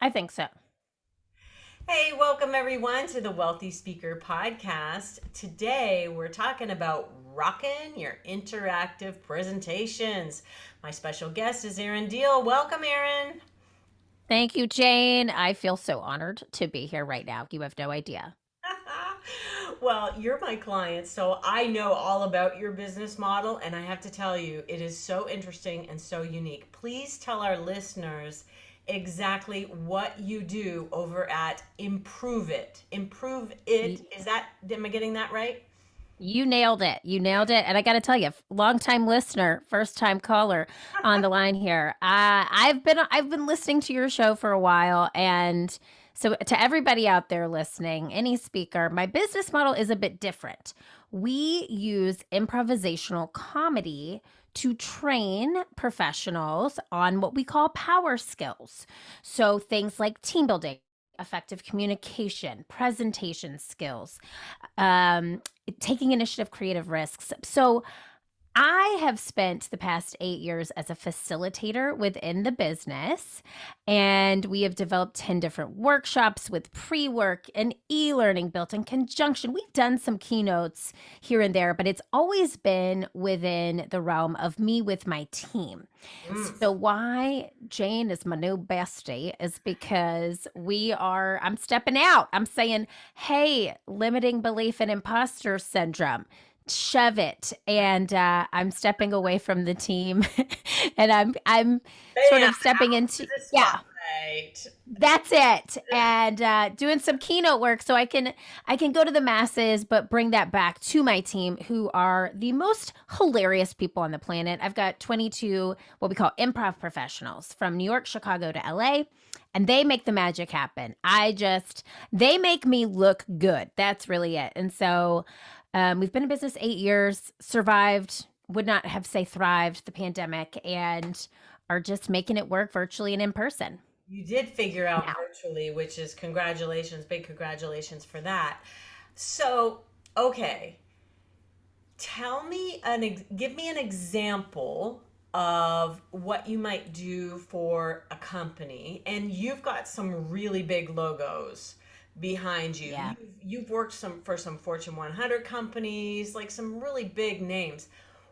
I think so. Hey, welcome everyone to the Wealthy Speaker Podcast. Today we're talking about Rockin' your interactive presentations. My special guest is Erin Diehl. Welcome, Erin. Thank you, Jane. I feel so honored to be here right now. You have no idea. Well, you're my client, so I know all about your business model, and I have to tell you, it is so interesting and so unique. Please tell our listeners exactly what you do over at Improve It. Improve It, Y- is that, am I getting that right? You nailed it. You nailed it. And I got to tell you, longtime listener, first time caller on the line here. I've been listening to your show for a while, and so to everybody out there listening, any speaker, my business model is a bit different. We use improvisational comedy to train professionals on what we call power skills. So things like team building, effective communication, presentation skills, um, taking initiative, creative risks. So I have spent the past 8 years as a facilitator within the business, and we have developed 10 different workshops with pre work and e learning built in conjunction. We've done some keynotes here and there, but it's always been within the realm of me with my team. Mm. So, why Jane is my new bestie is because I'm stepping out. I'm saying, hey, limiting belief and imposter syndrome, shove it, and I'm stepping away from the team and I'm sort Bam! of stepping To into, the yeah, spotlight. that's it, and doing some keynote work so I can go to the masses but bring that back to my team, who are the most hilarious people on the planet. I've got 22 what we call improv professionals from New York, Chicago to LA, and they make the magic happen. They make me look good. That's really it. And so we've been in business 8 years, survived, would not have say thrived the pandemic, and are just making it work virtually and in person You did figure out now. virtually, which is congratulations, big congratulations for that. So, okay, give me an example of what you might do for a company. And you've got some really big logos behind you. Yeah. You've worked for some Fortune 100 companies, like some really big names.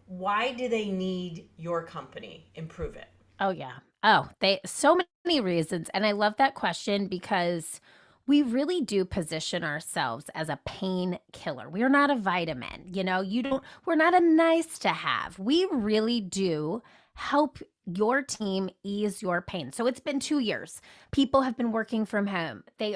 Why do they need your company? Improve it. Oh yeah. Oh, they so many reasons. And I love that question because we really do position ourselves as a pain killer. We are not a vitamin. We're not a nice to have. We really do help your team ease your pain. So it's been 2 years. People have been working from home. They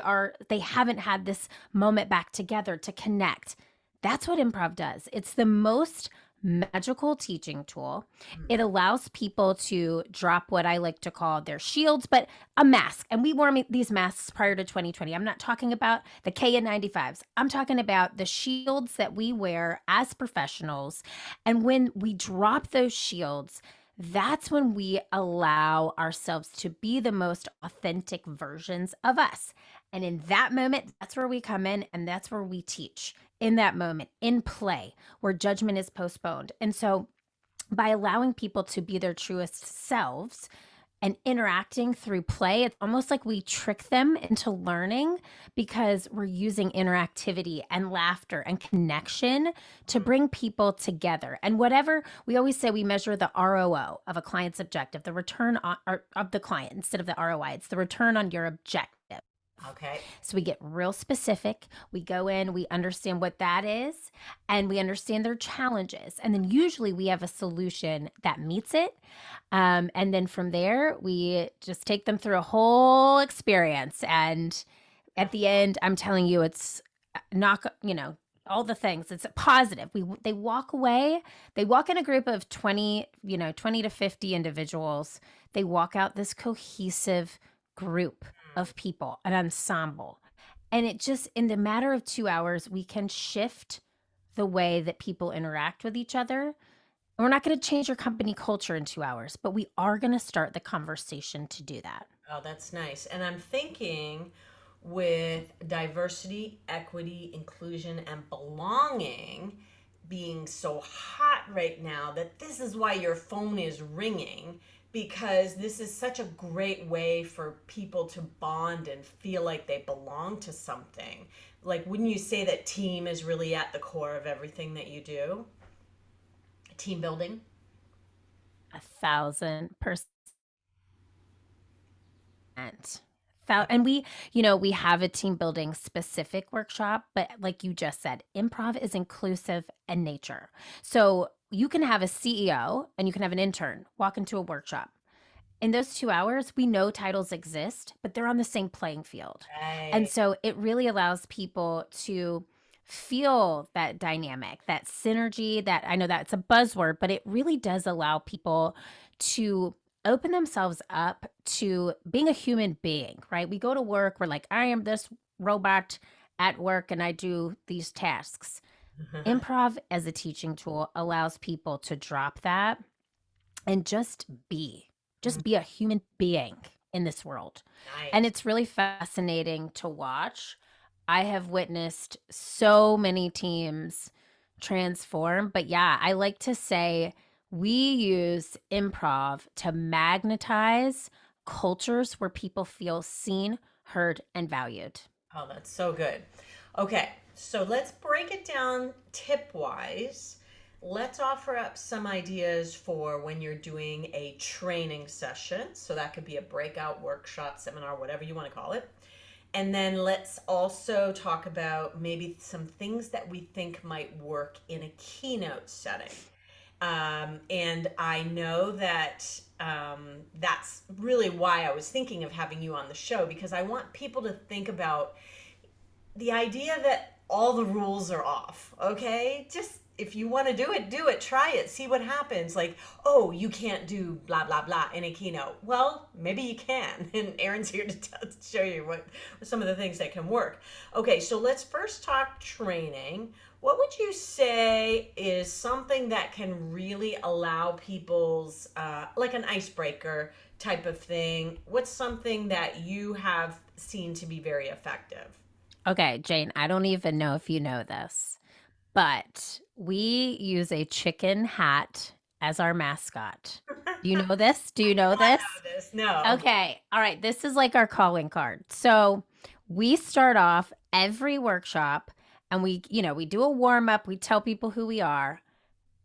haven't had this moment back together to connect. That's what improv does. It's the most magical teaching tool. It allows people to drop what I like to call their shields, but a mask. And we wore these masks prior to 2020. I'm not talking about the KN95s. I'm talking about the shields that we wear as professionals. And when we drop those shields, that's when we allow ourselves to be the most authentic versions of us. And in that moment, that's where we come in and that's where we teach in that moment, in play, where judgment is postponed. And so by allowing people to be their truest selves and interacting through play, it's almost like we trick them into learning because we're using interactivity and laughter and connection to bring people together. And whatever we always say, we measure the ROO of a client's objective, the return of the client instead of the ROI. It's the return on your objective. Okay. So we get real specific. We go in, we understand what that is, and we understand their challenges. And then usually we have a solution that meets it. And then from there, we just take them through a whole experience. And at the end, I'm telling you, it's not, all the things. It's positive. They walk away. They walk in a group of 20, 20 to 50 individuals. They walk out this cohesive group of people, an ensemble. And it just, in the matter of 2 hours, we can shift the way that people interact with each other. We're not going to change your company culture in 2 hours, but we are going to start the conversation to do that. Oh, that's nice. And I'm thinking with diversity, equity, inclusion, and belonging being so hot right now that this is why your phone is ringing because this is such a great way for people to bond and feel like they belong to something. Like, wouldn't you say that team is really at the core of everything that you do? Team building? 1,000%. And we have a team building specific workshop, but like you just said, improv is inclusive in nature. So you can have a CEO and you can have an intern walk into a workshop. In those 2 hours, we know titles exist, but they're on the same playing field. And Right. so it really allows people to feel that dynamic, that synergy, that I know that's a buzzword, but it really does allow people to open themselves up to being a human being, right? We go to work, we're like, I am this robot at work and I do these tasks. Improv as a teaching tool allows people to drop that and just be a human being in this world. And Nice. it's really fascinating to watch. I have witnessed so many teams transform, but yeah, I like to say we use improv to magnetize cultures where people feel seen, heard, and valued. Oh, that's so good. Okay, so let's break it down tip wise. Let's offer up some ideas for when you're doing a training session. So that could be a breakout, workshop, seminar, whatever you want to call it. And then let's also talk about maybe some things that we think might work in a keynote setting. And I know that that's really why I was thinking of having you on the show, because I want people to think about the idea that all the rules are off, okay? Just if you want to do it, try it, see what happens. Like, oh, you can't do blah, blah, blah in a keynote. Well, maybe you can. And Erin's here to show you what some of the things that can work. Okay, so let's first talk training. What would you say is something that can really allow people's, like an icebreaker type of thing? What's something that you have seen to be very effective? Okay, Jane, I don't even know if you know this, but we use a chicken hat as our mascot. Do you know this? Do you know this? This. No. Okay. All right. This is like our calling card. So we start off every workshop and we do a warm up. We tell people who we are.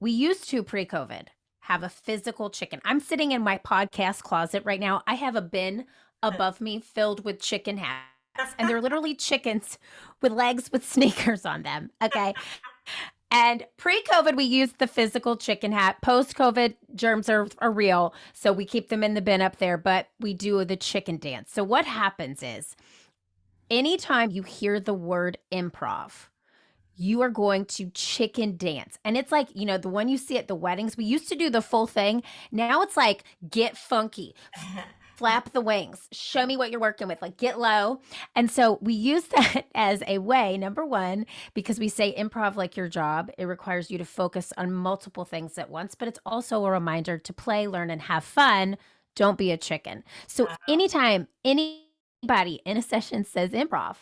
We used to pre COVID have a physical chicken. I'm sitting in my podcast closet right now. I have a bin above me filled with chicken hats, and they're literally chickens with legs with sneakers on them. Okay. And pre-COVID, we used the physical chicken hat. Post-COVID, germs are real, so we keep them in the bin up there, but we do the chicken dance. So what happens is anytime you hear the word improv, you are going to chicken dance. And it's like, the one you see at the weddings, we used to do the full thing. Now it's like, get funky, flap the wings, show me what you're working with, like get low. And so we use that as a way, number one, because we say improv like your job, it requires you to focus on multiple things at once, but it's also a reminder to play, learn, and have fun. Don't be a chicken. So anytime anybody in a session says improv,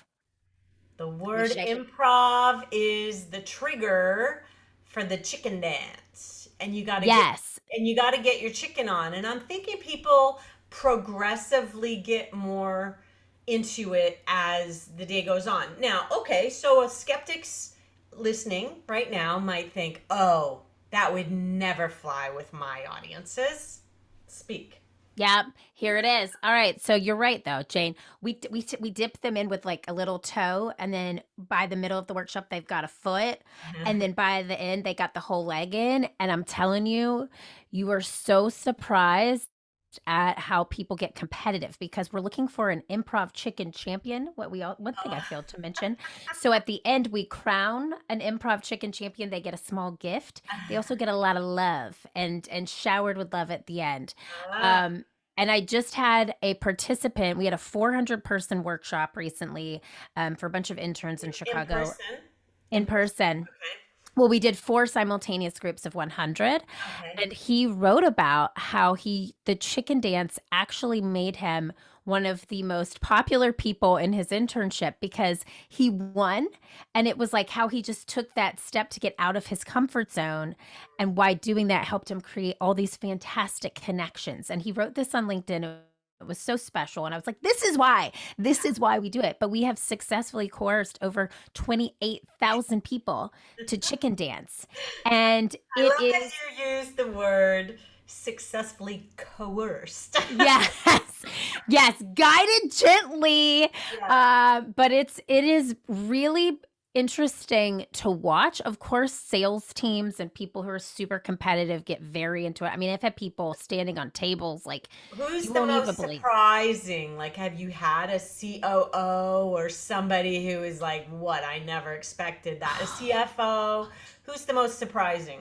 The we word shake it. improv is the trigger for the chicken dance. Yes. And you got to get your chicken on. And I'm thinking people progressively get more into it as the day goes on. Now, okay, so a skeptic's listening right now might think, "Oh, that would never fly with my audiences." Speak. Yep, here it is. All right, so you're right though, Jane. We dip them in with like a little toe, and then by the middle of the workshop, they've got a foot, and then by the end, they got the whole leg in. And I'm telling you, you are so surprised at how people get competitive because we're looking for an improv chicken champion. One thing I failed to mention. So at the end, we crown an improv chicken champion. They get a small gift. They also get a lot of love and showered with love at the end. Ah, Um, and I just had a participant. We had a 400-person workshop recently for a bunch of interns in in Chicago person. in In person. person. Well, we did 4 simultaneous groups of 100, Okay. Okay. and he wrote about how the chicken dance actually made him one of the most popular people in his internship because he won. And it was like how he just took that step to get out of his comfort zone, and why doing that helped him create all these fantastic connections. And he wrote this on LinkedIn. It was so special. And I was like, this is why we do it. But we have successfully coerced over 28,000 people to chicken dance. And I it love is, that you use the word successfully coerced. yes, yes, guided gently. Yeah. But it is really interesting to watch. Of course, sales teams and people who are super competitive get very into it. I mean, I've had people standing on tables like Who's you the won't even most believe. surprising? Like, have you had a COO or somebody who is like, what? I never expected that. A CFO? Who's the most surprising?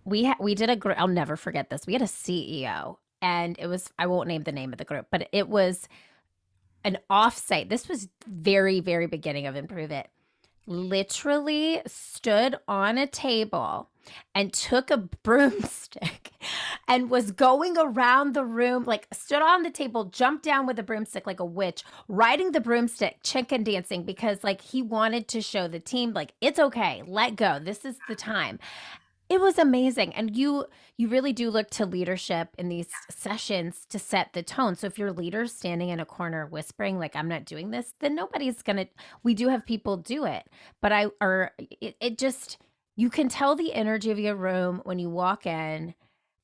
We did a group. I'll never forget this. We had a CEO, and it was, I won't name the name of the group, but it was an offsite. This was very, very beginning of Improve It. Literally stood on a table and took a broomstick and was going around the room, like stood on the table, jumped down with a broomstick like a witch, riding the broomstick, chicken dancing, because like he wanted to show the team, like, it's okay, let go. This is the time. It was amazing. And you really do look to leadership in these sessions to set the tone. So if your leader's standing in a corner whispering like I'm not doing this, then nobody's going to, we do have people do it. But it just, you can tell the energy of your room when you walk in.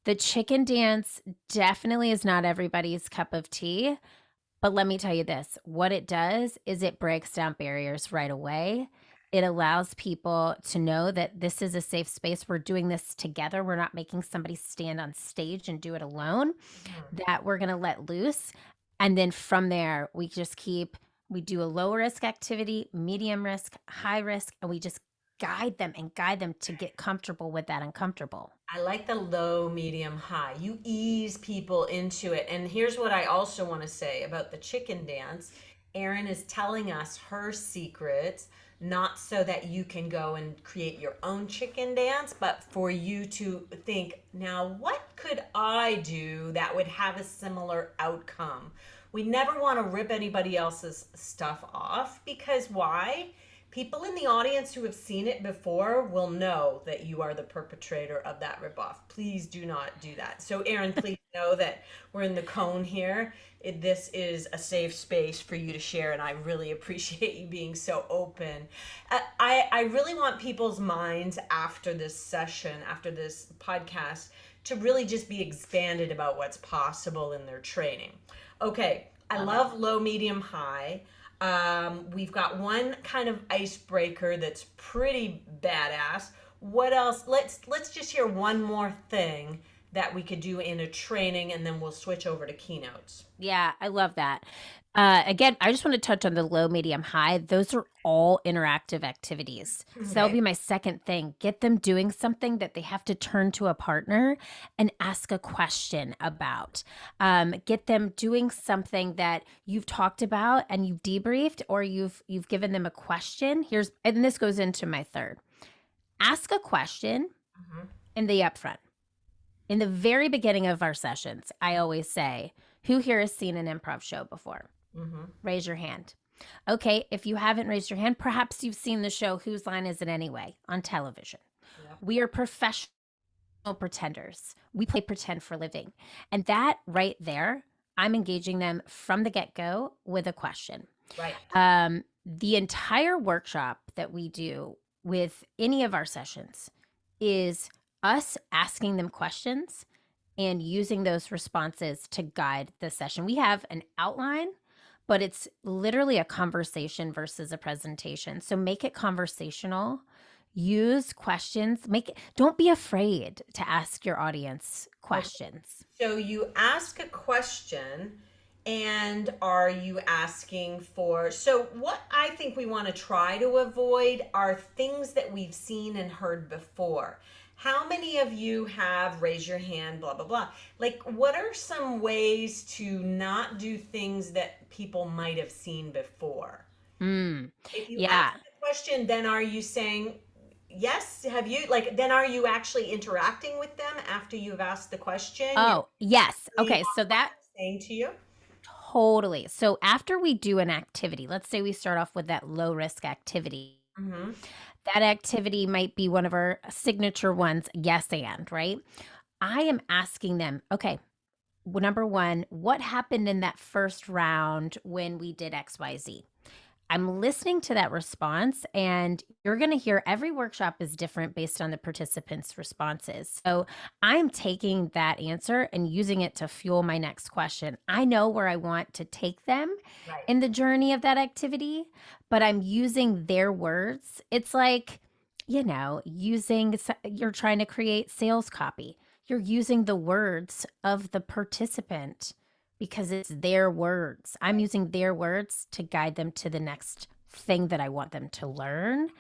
The chicken dance definitely is not everybody's cup of tea, but let me tell you this, what it does is it breaks down barriers right away. It allows people to know that this is a safe space. We're doing this together. We're not making somebody stand on stage and do it alone, Mhm. that we're going to let loose. And then from there, we do a low risk activity, medium risk, high risk, and we just guide them to get comfortable with that uncomfortable. I like the low, medium, high. You ease people into it. And here's what I also want to say about the chicken dance. Erin is telling us her secrets, not so that you can go and create your own chicken dance, but for you to think, now, what could I do that would have a similar outcome? We never want to rip anybody else's stuff off because why? People in the audience who have seen it before will know that you are the perpetrator of that ripoff. Please do not do that. So, Erin, please know that we're in the cone here. This is a safe space for you to share, and I really appreciate you being so open. I really want people's minds after this session, after this podcast, to really just be expanded about what's possible in their training. Okay, I Love it. love low, medium, high. We've got one kind of icebreaker that's pretty badass. What else? Let's just hear one more thing that we could do in a training, and then we'll switch over to keynotes. Yeah, I love that. Again, I just want to touch on the low, medium, high. Those are all interactive activities. So that'll Okay. be my second thing. Get them doing something that they have to turn to a partner and ask a question about. Get them doing something that you've talked about and you've debriefed, or you've given them a question. And this goes into my third. Ask a question Mhm. in the upfront. In the very beginning of our sessions, I always say, who here has seen an improv show before? Mhm. Raise your hand. Okay, if you haven't raised your hand, perhaps you've seen the show Whose Line Is It Anyway on television. Yep. We are professional pretenders. We play pretend for a living. And that right there, I'm engaging them from the get go with a question. Right. The entire workshop that we do with any of our sessions is us asking them questions and using those responses to guide the session. We have an outline, but it's literally a conversation versus a presentation. So make it conversational. Use questions. Don't be afraid to ask your audience Okay. questions. So you ask a question, and are you asking for? So, what I think we want to try to avoid are things that we've seen and heard before. How many of you have raise your hand, blah, blah, blah? Like, what are some ways to not do things that people might have seen before? Mm, If you ask yeah. the question, then are you saying, yes, have you, like, then are you actually interacting with them after you've asked the question? You're Oh, yes. reading Okay. off So what that they're saying to you? Totally. So after we do an activity, let's say we start off with that low risk activity. Hmm. That activity might be one of our signature ones, yes and, right? I am asking them, okay, number one, what happened in that first round when we did XYZ? I'm listening to that response, and you're going to hear every workshop is different based on the participants' responses. So I'm taking that answer and using it to fuel my next question. I know where I want to take them Right. in the journey of that activity, but I'm using their words. It's like, you're trying to create sales copy. You're using the words of the participant because it's their words. I'm using their words to guide them to the next thing that I want them to learn.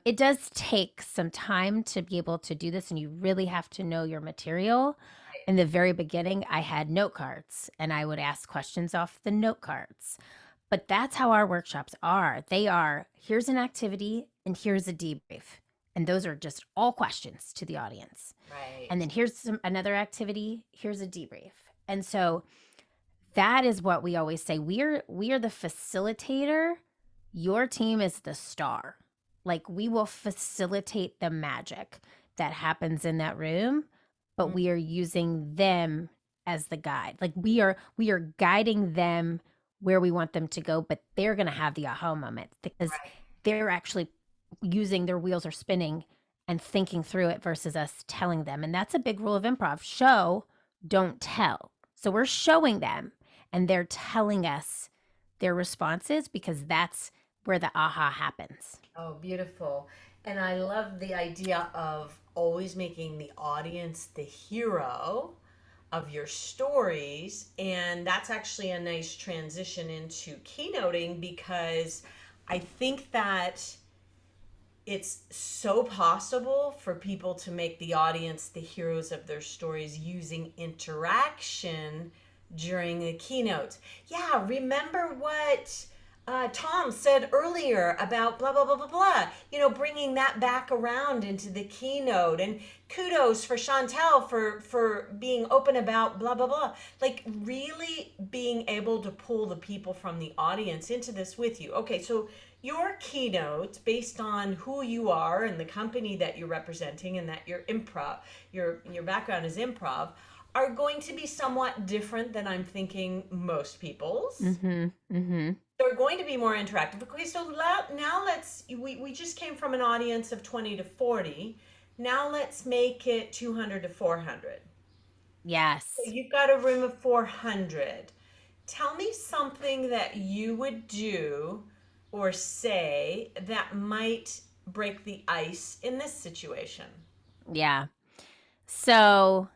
It does take some time to be able to do this, and you really have to know your material. In the very beginning, I had note cards and I would ask questions off the note cards. But that's how our workshops are. They are, here's an activity and here's a debrief. And those are just all questions to the audience. And Right. then here's another activity, here's a debrief. And so that is what we always say. We are the facilitator. Your team is the star. Like, we will facilitate the magic that happens in that room, but Mm. we are using them as the guide. Like, we are guiding them where we want them to go, but they're going to have the aha moment because Right. they're actually using, their wheels are spinning and thinking through it versus us telling them. And that's a big rule of improv. Show, don't tell. So we're showing them and they're telling us their responses because that's where the aha happens. Oh, beautiful. And I love the idea of always making the audience the hero of your stories. And that's actually a nice transition into keynoting because I think that it's so possible for people to make the audience the heroes of their stories using interaction during the keynote. Yeah, remember what Tom said earlier about blah, blah, blah, blah, blah. Bringing that back around into the keynote. And kudos for Chantel for being open about blah, blah, blah. Like, really being able to pull the people from the audience into this with you. Okay, so your keynote, based on who you are and the company that you're representing, and that your background is improv, are going to be somewhat different than I'm thinking most people's. Mm-hmm. Mm-hmm. They're going to be more interactive. Okay, so now we just came from an audience of 20 to 40. Now let's make it 200 to 400. So Yes. you've got a room of 400. Tell me something that you would do or say that might break the ice in this situation. Yeah. So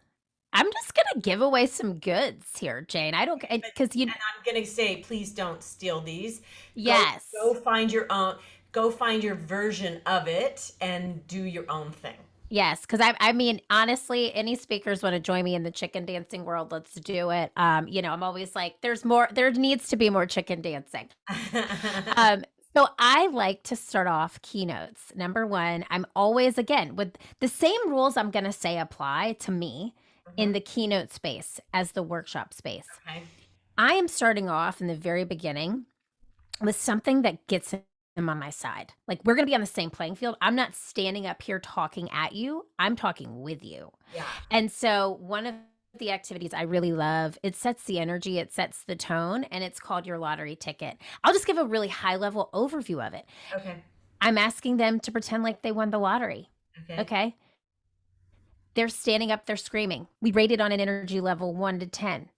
I'm just gonna give away some goods here, Jane. I don't, But because and I'm gonna say, please don't steal these. Go yes. go find your own. Go find your version of it and do your own thing. Yes, because I mean, honestly, any speakers want to join me in the chicken dancing world, let's do it. I'm always like, there needs to be more chicken dancing. Um, so I like to start off keynotes. Number one, I'm always, again, with the same rules I'm going to say apply to me in Mhm. the keynote space as the workshop space. Okay. I am starting off in the very beginning with something that gets him on my side. Like, we're going to be on the same playing field. I'm not standing up here talking at you. I'm talking with you. Yeah. And so one of the activities I really love, it sets the energy, it sets the tone, and it's called your lottery ticket. I'll just give a really high level overview of it. Okay. I'm asking them to pretend like they won the lottery. Okay. Okay. They're standing up, they're screaming. We rate it on an energy level 1 to 10.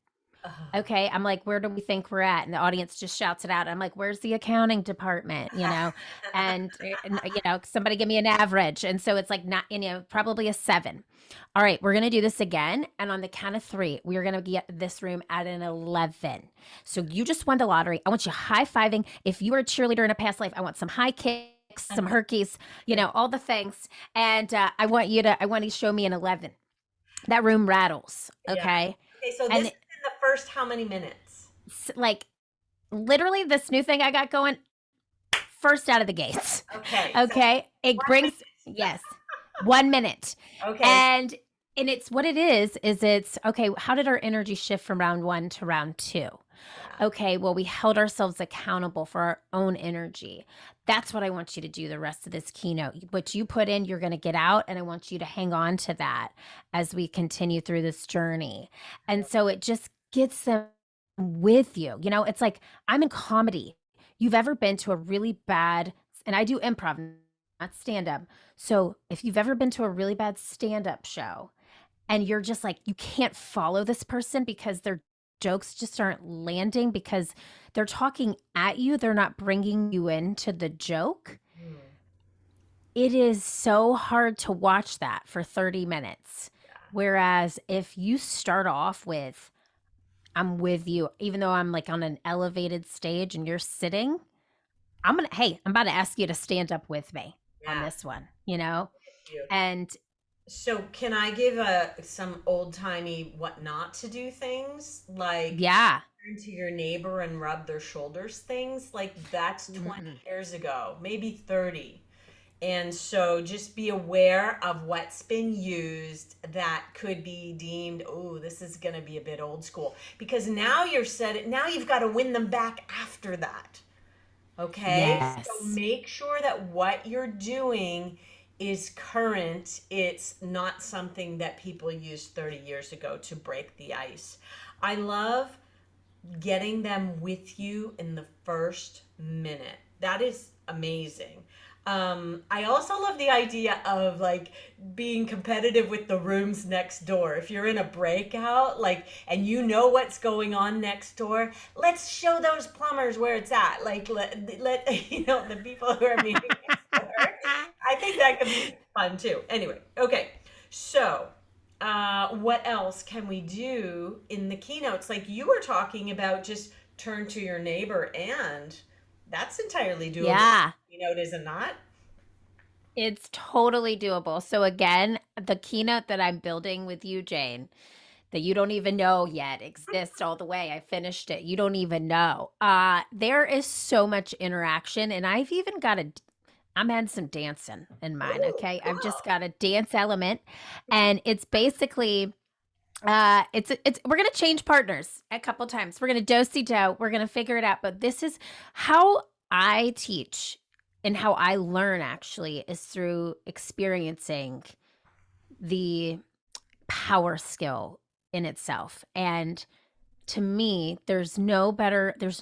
Uh, Okay, I'm like, where do we think we're at? And the audience just shouts it out. I'm like, where's the accounting department? Somebody give me an average. And so it's like, not, probably a 7. All right, we're gonna do this again. And on the count of 3, we are gonna get this room at an 11. So you just won the lottery. I want you high-fiving. If you were a cheerleader in a past life, I want some high kicks, some herkies, all the things. And I want you to show me an 11. That room rattles. yeah. Okay. Okay, so this is And in the first how many minutes? like, literally, this new thing I got going first out of the gates. Okay, so Okay. It 1 minute. brings, yes, 1 minute. Okay. And it's what it is it's okay. How did our energy shift from round 1 to round 2? Yeah. Okay, well, we held ourselves accountable for our own energy. That's what I want you to do the rest of this keynote. What you put in, you're going to get out, and I want you to hang on to that as we continue through this journey. And so it just gets them with you. It's like I'm in comedy. You've ever been to a really bad, and I do improv, not stand up. So if you've ever been to a really bad stand up show, and you're just like, you can't follow this person because their jokes just aren't landing because they're talking at you, they're not bringing you into the joke. Mm, It is so hard to watch that for 30 minutes. yeah. Whereas if you start off with, I'm with you, even though I'm like on an elevated stage and you're sitting, hey, I'm about to ask you to stand up with me on Yeah. this one. You. And So can I give some old timey what not to do things like yeah. turn to your neighbor and rub their shoulders things like that's 20 Mm-mm. years ago, maybe 30. And so just be aware of what's been used that could be deemed, oh, this is going to be a bit old school. Because now now you've got to win them back after that. Okay? So Yes. make sure that what you're doing is current. It's not something that people used 30 years ago to break the ice. I love getting them with you in the first minute. That is amazing. I also love the idea of like being competitive with the rooms next door. If you're in a breakout, like, and you know what's going on next door, let's show those plumbers where it's at. Like, let the people who are meeting next door. I think that could be fun too. Anyway, okay. So, what else can we do in the keynotes? Like you were talking about, just turn to your neighbor, and that's entirely doable. Yeah. Keynote, is it not? It's totally doable. So again, the keynote that I'm building with you, Jane, that you don't even know yet exists all the way. I finished it. You don't even know. There is so much interaction, and I'm adding some dancing in mine. Oh, Okay, I've just cool. got a dance element, and it's basically it's we're gonna change partners a couple times. We're gonna do do. We're gonna figure it out. But this is how I teach and how I learn actually is through experiencing the power skill in itself. And to me, there's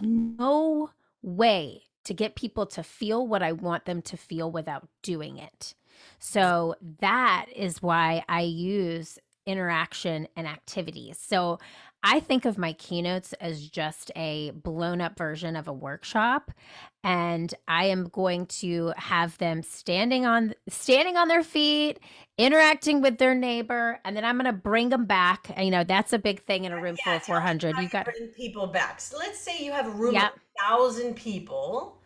no way to get people to feel what I want them to feel without doing it. So that is why I use interaction and activities. So I think of my keynotes as just a blown up version of a workshop, and I am going to have them standing on their feet, interacting with their neighbor, and then I'm going to bring them back. That's a big thing in a room full Yeah, of tell me 400. how You you got bring people back. So let's say you have a room of Yep. 1,000 people,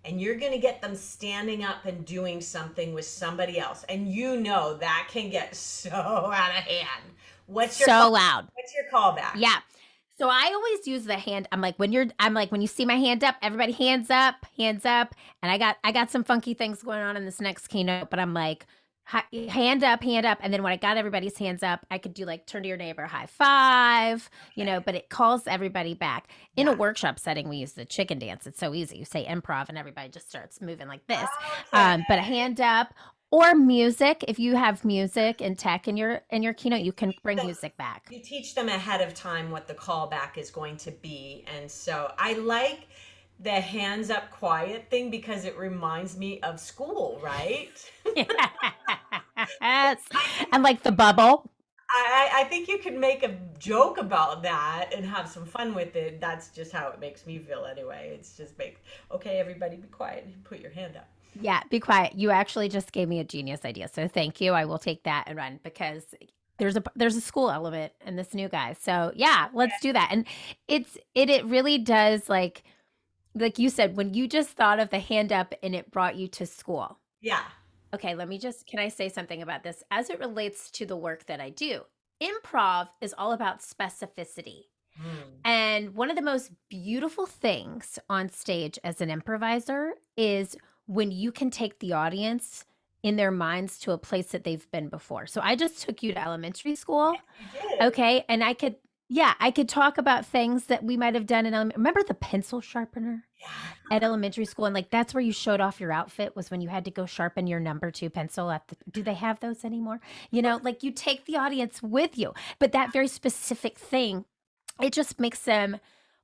and you're going to get them standing up and doing something with somebody else, and you know that can get so out of hand. What's your So loud. what's your callback? Yeah. So I always use the hand. I'm like, when you see my hand up, everybody hands up, hands up. And I got some funky things going on in this next keynote, but I'm like, hand up, hand up. And then when I got everybody's hands up, I could do like turn to your neighbor, high five, Okay. but it calls everybody back. In a Yeah. workshop setting, we use the chicken dance. It's so easy. You say improv and everybody just starts moving like this. Okay. But a hand up or music. If you have music and tech in your keynote, you can bring So music back. you teach them ahead of time what the callback is going to be. And so I like the hands up quiet thing because it reminds me of school, right? Yes. And like the bubble. I think you could make a joke about that and have some fun with it. That's just how it makes me feel anyway. It's just okay, everybody be quiet and put your hand up. Yeah, be quiet. You actually just gave me a genius idea. So thank you. I will take that and run because there's a school element in this new guy. So yeah, let's do that. And it really does like you said, when you just thought of the hand up and it brought you to school. Yeah. Okay, can I say something about this as it relates to the work that I do? Improv is all about specificity. Hmm. And one of the most beautiful things on stage as an improviser is when you can take the audience in their minds to a place that they've been before. So I just took you to elementary school. You did. Okay. And I could, Yeah, I could talk about things that we might have done in remember the pencil sharpener Yeah. at elementary school? And like that's where you showed off your outfit was when you had to go sharpen your number two pencil at the, do they have those anymore? Like you take the audience with you, but that very specific thing, it just makes them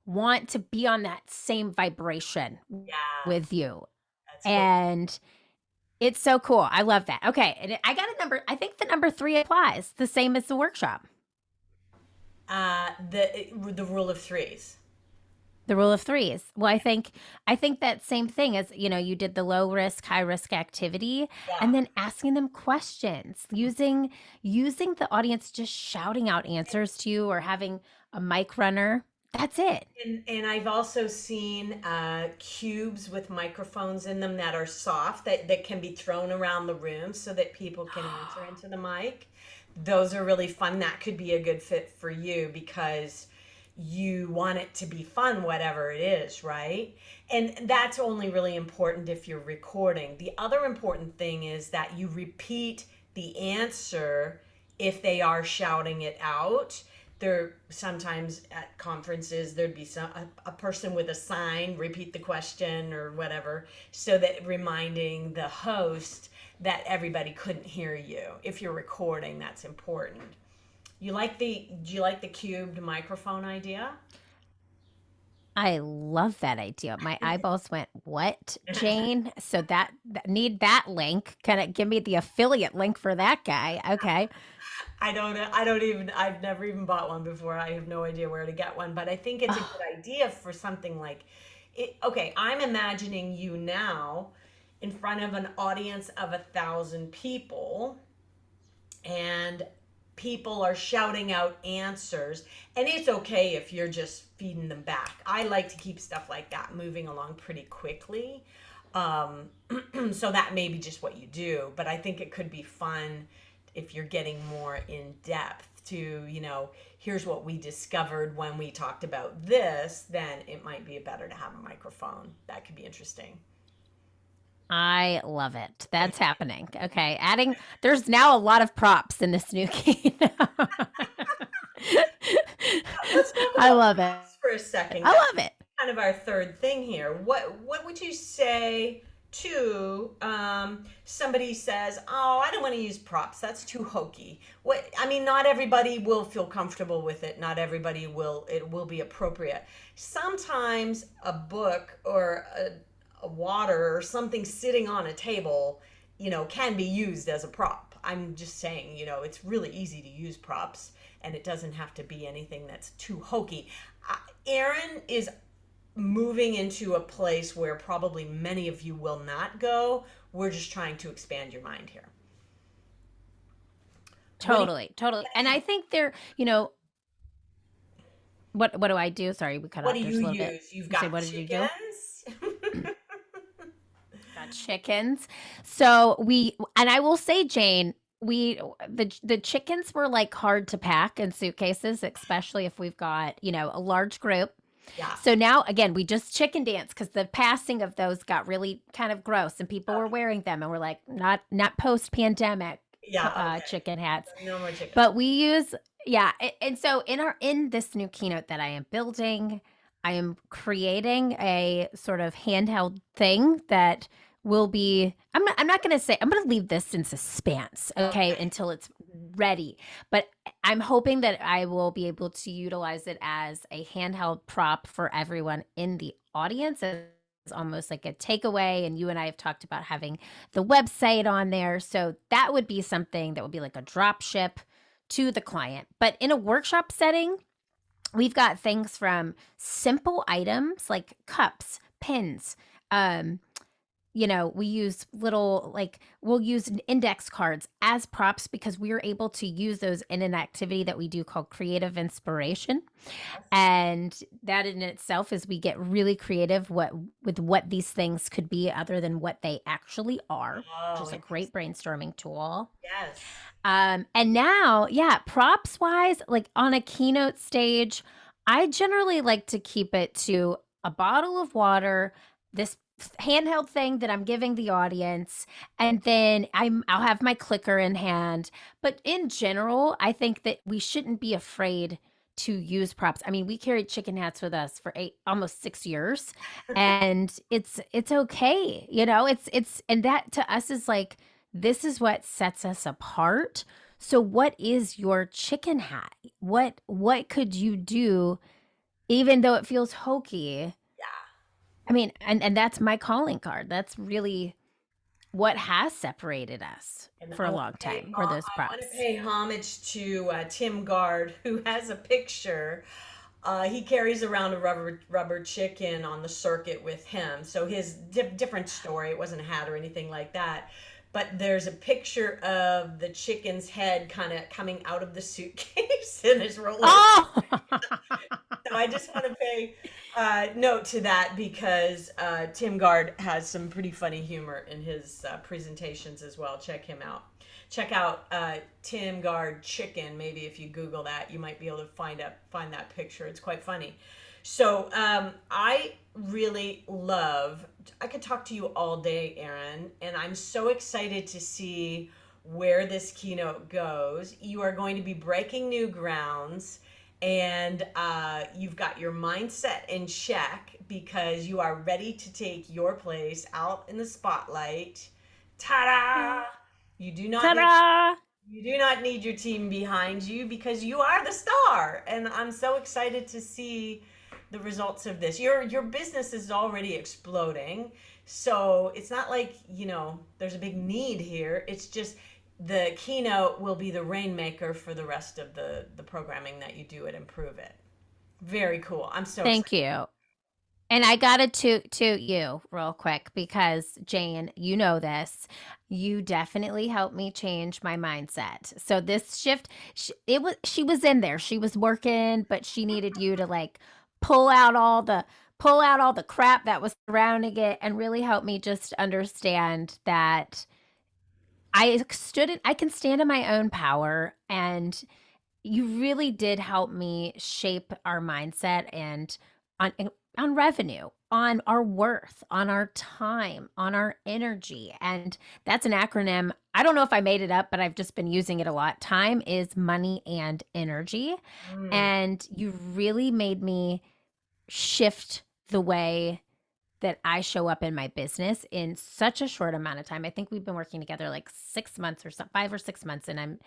want to be on that same vibration Yeah, with you. that's great. And it's so cool. I love that. Okay. And I got a number. I think the number three applies the same as the workshop. The rule of threes. The rule of threes. Well, I think that same thing as, you did the low risk, high risk activity Yeah. and then asking them questions, using the audience just shouting out answers to you or having a mic runner. That's it. And I've also seen cubes with microphones in them that are soft that can be thrown around the room so that people can answer into the mic. Those are really fun. That could be a good fit for you because you want it to be fun, whatever it is, right? And that's only really important if you're recording. The other important thing is that you repeat the answer if they are shouting it out. There sometimes at conferences there'd be a person with a sign repeat the question or whatever, so that reminding the host that everybody couldn't hear you. If you're recording, that's important. Do you like the cubed microphone idea? I love that idea. My eyeballs went, "What, Jane?" So that need that link. Kind of give me the affiliate link for that guy. Okay. I've never even bought one before. I have no idea where to get one, but I think it's a Oh, good idea for something like it. Okay, I'm imagining you now in front of an audience of 1,000 people, and people are shouting out answers, and it's okay if you're just feeding them back. I like to keep stuff like that moving along pretty quickly. um, so that may be just what you do, but I think it could be fun if you're getting more in depth to, here's what we discovered when we talked about this. Then it might be better to have a microphone. That could be interesting. I love it. That's happening. Okay. There's now a lot of props in this new keynote. Let's talk I about love it. props for a second. I That's love it. kind of our third thing here. What would you say to somebody says, "Oh, I don't want to use props. That's too hokey." I mean, not everybody will feel comfortable with it. Not everybody will. It will be appropriate. Sometimes a book or a water or something sitting on a table, can be used as a prop. I'm just saying, it's really easy to use props, and it doesn't have to be anything that's too hokey. Erin is moving into a place where probably many of you will not go. We're just trying to expand your mind here. What do Totally. Totally. And I think what do I do? Sorry, we cut what do off there you just a little bit. use? You've You say, got what did you do? chickens. Got chickens. So and I will say, Jane, the chickens were like hard to pack in suitcases, especially if we've got, a large group. Yeah. So now again, we just chicken dance because the passing of those got really kind of gross and people were wearing them and we're like, not post pandemic Yeah. Okay. chicken hats. No more chickens. But we use, yeah. And so in this new keynote that I am building, I am creating a sort of handheld thing that will be, I'm not going to say, I'm going to leave this in suspense, okay, Okay. until it's ready. But I'm hoping that I will be able to utilize it as a handheld prop for everyone in the audience as almost like a takeaway. And you and I have talked about having the website on there. So that would be something that would be like a drop ship to the client. But in a workshop setting, we've got things from simple items like cups, pins, um, we use we'll use index cards as props because we are able to use those in an activity that we do called creative inspiration. And that in itself is we get really creative with what these things could be other than what they actually are, which Oh, is a great interesting. brainstorming tool. Yes. And now, yeah, props wise, like on a keynote stage, I generally like to keep it to a bottle of water, this handheld thing that I'm giving the audience, and then I'll have my clicker in hand. But in general, I think that we shouldn't be afraid to use props. I mean, we carried chicken hats with us for 8 almost 6 years, and it's okay, you know? It's and that to us is like, this is what sets us apart. So what is your chicken hat? What could you do even though it feels hokey? Yeah. I mean, and that's my calling card. That's really what has separated us And for a long time, were those I want to props. pay homage to Tim Gard, who has a picture. He carries around a rubber chicken on the circuit with him. So his different story. It wasn't a hat or anything like that. But there's a picture of the chicken's head kind of coming out of the suitcase and his roller. Oh! So I just want to pay note to that because Tim Gard has some pretty funny humor in his presentations as well. Check him out. Check out Tim Gard chicken. Maybe if you Google that, you might be able to find that picture. It's quite funny. So I really love. I could talk to you all day, Erin, and I'm so excited to see where this keynote goes. You are going to be breaking new grounds, and you've got your mindset in check because you are ready to take your place out in the spotlight. Ta-da! You do not need Ta-da! you do not need your team behind you because you are the star. And I'm so excited to see the results of this. Your business is already exploding. So it's not like, there's a big need here. It's just the keynote will be the rainmaker for the rest of the programming that you do at Improve It. Very cool. I'm so excited. Thank you. And I gotta toot you real quick because Jane, you know this. You definitely helped me change my mindset. So this shift, she was in there. She was working, but she needed you to like pull out all the pull out all the crap that was surrounding it and really help me just understand that I can stand in my own power, and you really did help me shape our mindset and on on revenue, on our worth, on our time, on our energy. And that's an acronym. I don't know if I made it up, but I've just been using it a lot. Time is money and energy. Mm, And you really made me shift the way that I show up in my business in such a short amount of time. I think we've been working together like 6 months or so, 5 or 6 months, and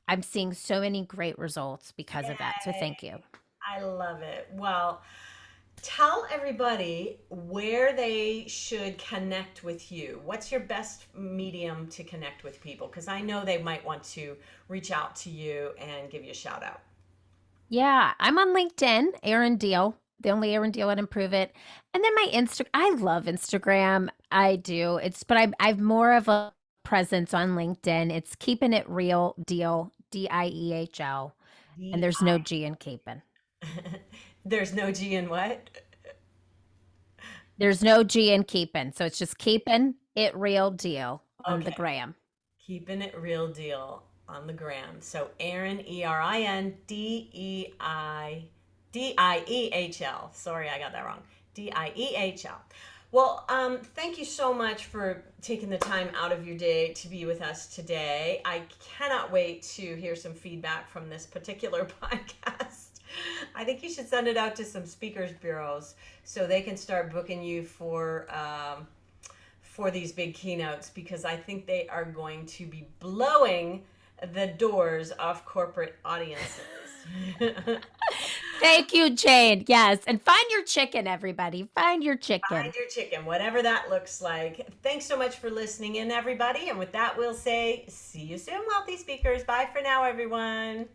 I'm seeing so many great results because of that. So thank you. I love it. Well, tell everybody where they should connect with you. What's your best medium to connect with people? Because I know they might want to reach out to you and give you a shout out. Yeah, I'm on LinkedIn, Erin Diehl, the only Erin Diehl at Improve It. And then my I love Instagram. I do. I've more of a presence on LinkedIn. It's keeping it real deal, Diehl. And D there's no G in keeping. There's no G in what? There's no G in keeping. So it's just keeping it real deal on the Okay. gram. Keeping it real deal on the gram. So Erin, ErinDiehl. Sorry, I got that wrong. Diehl. Well, thank you so much for taking the time out of your day to be with us today. I cannot wait to hear some feedback from this particular podcast. I think you should send it out to some speakers bureaus so they can start booking you for these big keynotes because I think they are going to be blowing the doors off corporate audiences. Thank you, Jane. Yes. And find your chicken, everybody. Find your chicken. Find your chicken, whatever that looks like. Thanks so much for listening in, everybody. And with that, we'll say, see you soon, wealthy speakers. Bye for now, everyone.